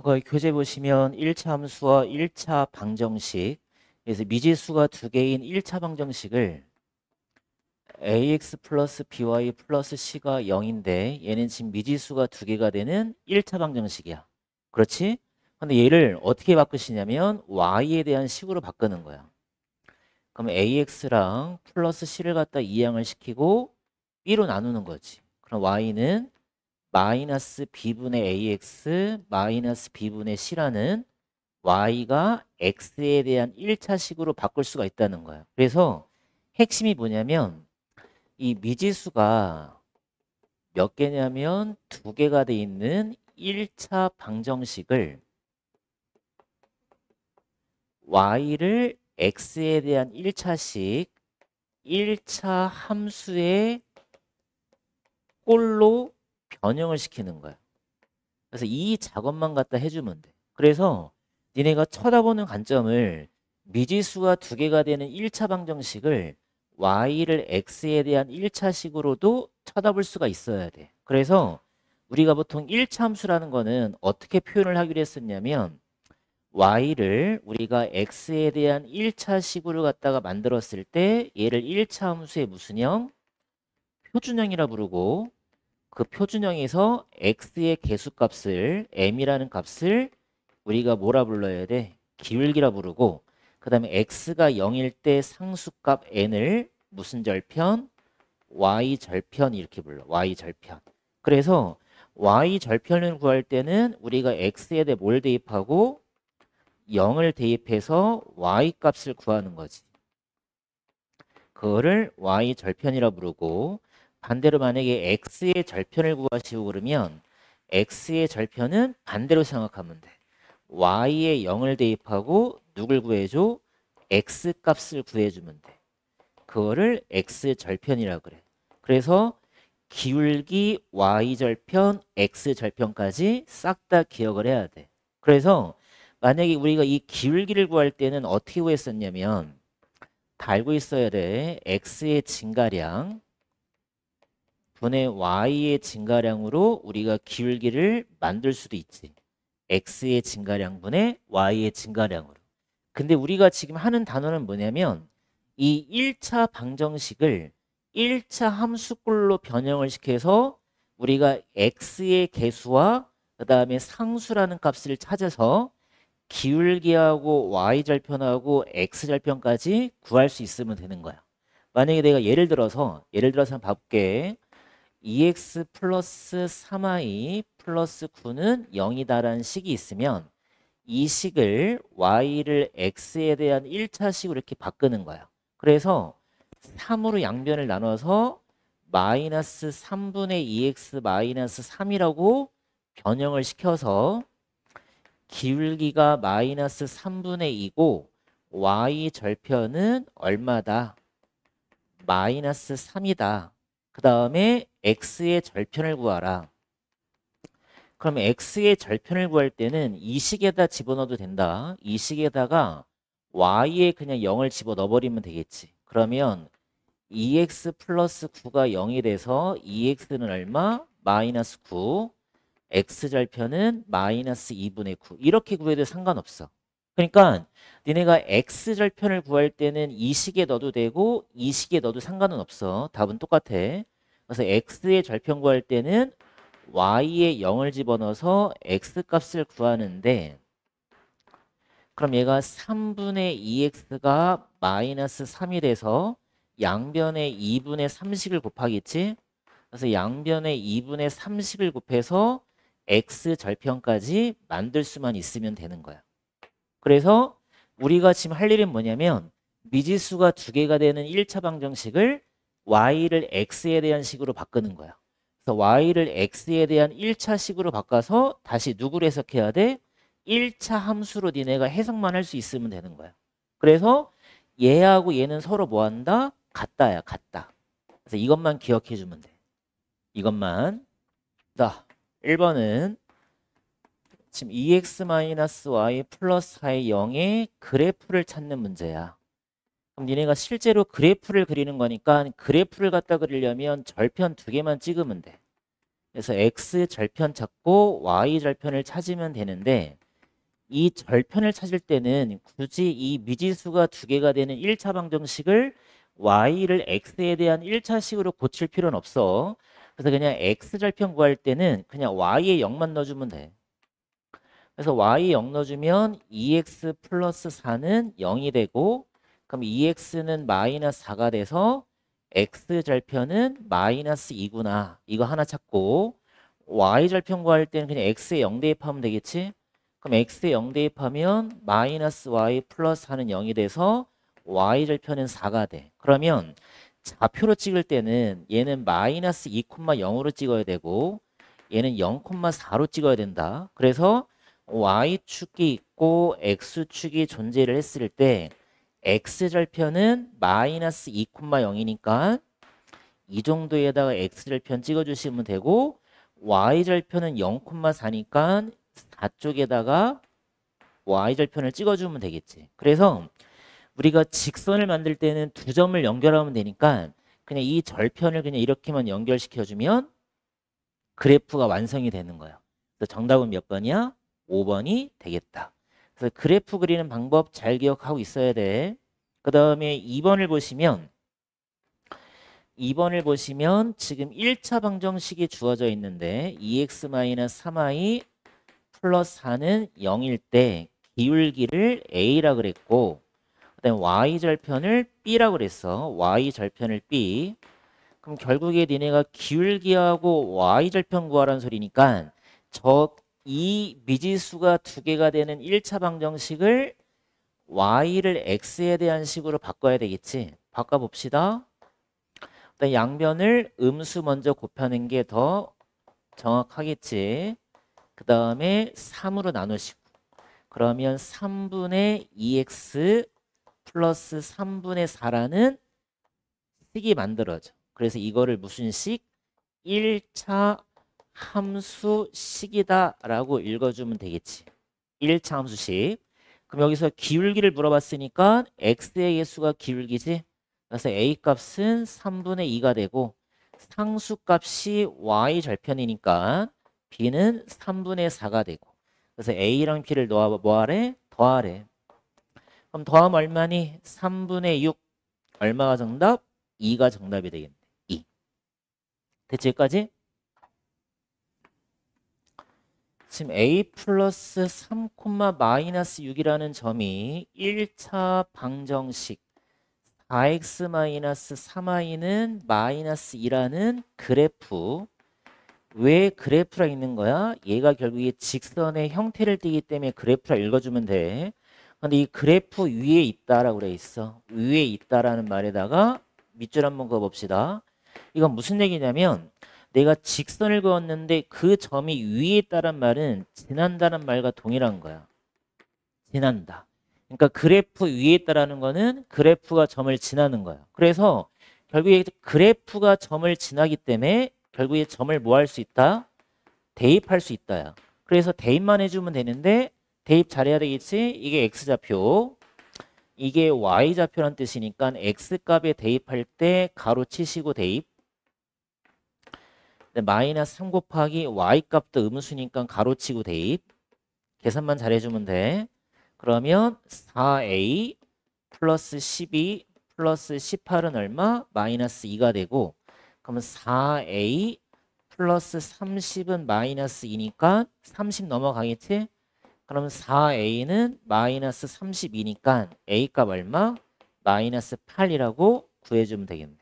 거기 교재 보시면 1차 함수와 1차 방정식, 그래서 미지수가 두 개인 1차 방정식을 ax 플러스 by 플러스 c가 0인데 얘는 지금 미지수가 두 개가 되는 1차 방정식이야. 그렇지? 근데 얘를 어떻게 바꾸시냐면 y에 대한 식으로 바꾸는 거야. 그럼 ax랑 플러스 c를 갖다 이항을 시키고 b로 나누는 거지. 그럼 y는 마이너스 b분의 ax 마이너스 b분의 c라는 y가 x에 대한 1차식으로 바꿀 수가 있다는 거야. 그래서 핵심이 뭐냐면 이 미지수가 몇 개냐면 두 개가 돼 있는 1차 방정식을 y를 x에 대한 1차식 1차 함수의 꼴로 변형을 시키는 거야. 그래서 이 작업만 갖다 해주면 돼. 그래서 니네가 쳐다보는 관점을 미지수가 두 개가 되는 1차 방정식을 y를 x에 대한 1차식으로도 쳐다볼 수가 있어야 돼. 그래서 우리가 보통 1차 함수라는 거는 어떻게 표현을 하기로 했었냐면 y를 우리가 x에 대한 1차식으로 갖다가 만들었을 때 얘를 1차 함수의 무슨 형? 표준형이라 부르고 그 표준형에서 x의 개수값을 m이라는 값을 우리가 뭐라 불러야 돼? 기울기라 부르고 그 다음에 x가 0일 때 상수값 n을 무슨 절편? y 절편 이렇게 불러. y 절편. 그래서 y 절편을 구할 때는 우리가 x에 대해 뭘 대입하고 0을 대입해서 y 값을 구하는 거지. 그거를 y 절편이라 부르고 반대로 만약에 x의 절편을 구하시고 그러면 x의 절편은 반대로 생각하면 돼. y에 0을 대입하고 누굴 구해줘? x 값을 구해주면 돼. 그거를 x 절편이라 그래. 그래서 기울기 y 절편, x 절편까지 싹 다 기억을 해야 돼. 그래서 만약에 우리가 이 기울기를 구할 때는 어떻게 구했었냐면 다 알고 있어야 돼. x의 증가량 분의 y의 증가량으로 우리가 기울기를 만들 수도 있지. x의 증가량 분의 y의 증가량으로. 근데 우리가 지금 하는 단어는 뭐냐면 이 1차 방정식을 1차 함수꼴로 변형을 시켜서 우리가 x의 개수와 그 다음에 상수라는 값을 찾아서 기울기하고 y절편하고 x절편까지 구할 수 있으면 되는 거야. 만약에 내가 예를 들어서 한번 봐볼게. 2x 플러스 3y 플러스 9는 0이다라는 식이 있으면 이 식을 y를 x에 대한 1차식으로 이렇게 바꾸는 거야. 그래서 3으로 양변을 나눠서 마이너스 3분의 2x 마이너스 3이라고 변형을 시켜서 기울기가 마이너스 3분의 2고 y 절편은 얼마다? 마이너스 3이다. 그 다음에 x의 절편을 구하라. 그럼 x의 절편을 구할 때는 이 식에다 집어넣어도 된다. 이 식에다가 y에 그냥 0을 집어넣어 버리면 되겠지. 그러면 2x 플러스 9가 0이 돼서 2x는 얼마? 마이너스 9. x절편은 마이너스 2분의 9. 이렇게 구해도 상관없어. 그러니까 니네가 x절편을 구할 때는 이 식에 넣어도 되고 이 식에 넣어도 상관은 없어. 답은 똑같아. 그래서 x의 절편 구할 때는 y에 0을 집어넣어서 x값을 구하는데 그럼 얘가 3분의 2x가 마이너스 3이 돼서 양변에 2분의 3식을 곱하겠지? 그래서 양변에 2분의 3식을 곱해서 x절편까지 만들 수만 있으면 되는 거야. 그래서 우리가 지금 할 일은 뭐냐면 미지수가 두 개가 되는 1차 방정식을 y를 x에 대한 식으로 바꾸는 거야. 그래서 y를 x에 대한 1차 식으로 바꿔서 다시 누구를 해석해야 돼? 1차 함수로 니네가 해석만 할 수 있으면 되는 거야. 그래서 얘하고 얘는 서로 뭐 한다? 같다야, 같다. 그래서 이것만 기억해 주면 돼. 이것만. 자, 1번은 지금 2x-y 플러스 4의 0의 그래프를 찾는 문제야. 그럼 니네가 실제로 그래프를 그리는 거니까 그래프를 갖다 그리려면 절편 두 개만 찍으면 돼. 그래서 x 절편 찾고 y 절편을 찾으면 되는데 이 절편을 찾을 때는 굳이 이 미지수가 두 개가 되는 1차 방정식을 y를 x에 대한 1차식으로 고칠 필요는 없어. 그래서 그냥 x 절편 구할 때는 그냥 y에 0만 넣어주면 돼. 그래서 y에 0 넣어주면 2x 플러스 4는 0이 되고 그럼 2x는 마이너스 4가 돼서 x 절편은 마이너스 2구나. 이거 하나 찾고 y 절편 구할 때는 그냥 x에 0 대입하면 되겠지? 그럼 x에 0 대입하면 마이너스 y 플러스 4는 0이 돼서 y 절편은 4가 돼. 그러면 좌표로 찍을 때는 얘는 마이너스 2,0으로 찍어야 되고 얘는 0,4로 찍어야 된다. 그래서 y축이 있고 x축이 존재를 했을 때 x절편은 마이너스 2,0이니까 이 정도에다가 x절편 찍어주시면 되고 y절편은 0,4니까 4쪽에다가 y절편을 찍어주면 되겠지. 그래서 우리가 직선을 만들 때는 두 점을 연결하면 되니까 그냥 이 절편을 그냥 이렇게만 연결시켜주면 그래프가 완성이 되는 거예요. 그래서 정답은 몇 번이야? 5번이 되겠다. 그래서 그래프 그리는 방법 잘 기억하고 있어야 돼. 그 다음에 2번을 보시면 지금 1차 방정식이 주어져 있는데 2x-3y 플러스 4는 0일 때 기울기를 a라 그랬고 그다음에 y절편을 b라 그랬어. y절편을 b. 그럼 결국에 니네가 기울기하고 y절편 구하라는 소리니까 이 미지수가 두 개가 되는 1차 방정식을 y를 x에 대한 식으로 바꿔야 되겠지. 바꿔봅시다. 그다음에 양변을 음수 먼저 곱하는 게 더 정확하겠지. 그 다음에 3으로 나누시고 그러면 3분의 2x 플러스 3분의 4라는 식이 만들어져. 그래서 이거를 무슨 식? 1차 함수식이다 라고 읽어주면 되겠지. 1차 함수식. 그럼 여기서 기울기를 물어봤으니까 x의 개수가 기울기지. 그래서 a 값은 3분의 2가 되고 상수값이 y 절편이니까 b는 3분의 4가 되고 그래서 a랑 b를 뭐하래? 더하래. 그럼 더하면 얼마니? 3분의 6 얼마가 정답? 2가 정답이 되겠네. 2. 됐지 여기까지? 지금 a 플러스 3, 마이너스 6이라는 점이 1차 방정식 4x 마이너스 3y는 마이너스 2라는 그래프. 왜 그래프라 있는 거야? 얘가 결국에 직선의 형태를 띠기 때문에 그래프라 읽어주면 돼. 근데 이 그래프 위에 있다라고 그래 있어. 위에 있다라는 말에다가 밑줄 한번 그어봅시다. 이건 무슨 얘기냐면 내가 직선을 그었는데 그 점이 위에 있다란 말은 지난다는 말과 동일한 거야. 지난다. 그러니까 그래프 위에 있다라는 거는 그래프가 점을 지나는 거야. 그래서 결국에 그래프가 점을 지나기 때문에 결국에 점을 뭐 할 수 있다? 대입할 수 있다야. 그래서 대입만 해주면 되는데 대입 잘해야 되겠지? 이게 x좌표, 이게 y좌표란 뜻이니까 x값에 대입할 때 가로 치시고 대입. 마이너스 3 곱하기 y값도 음수니까 가로 치고 대입. 계산만 잘해주면 돼. 그러면 4a 플러스 12 플러스 18은 얼마? 마이너스 2가 되고 그러면 4a 플러스 30은 마이너스 2니까 30 넘어가겠지? 그럼 4a는 마이너스 32니까 a값 얼마? 마이너스 8이라고 구해주면 되겠네.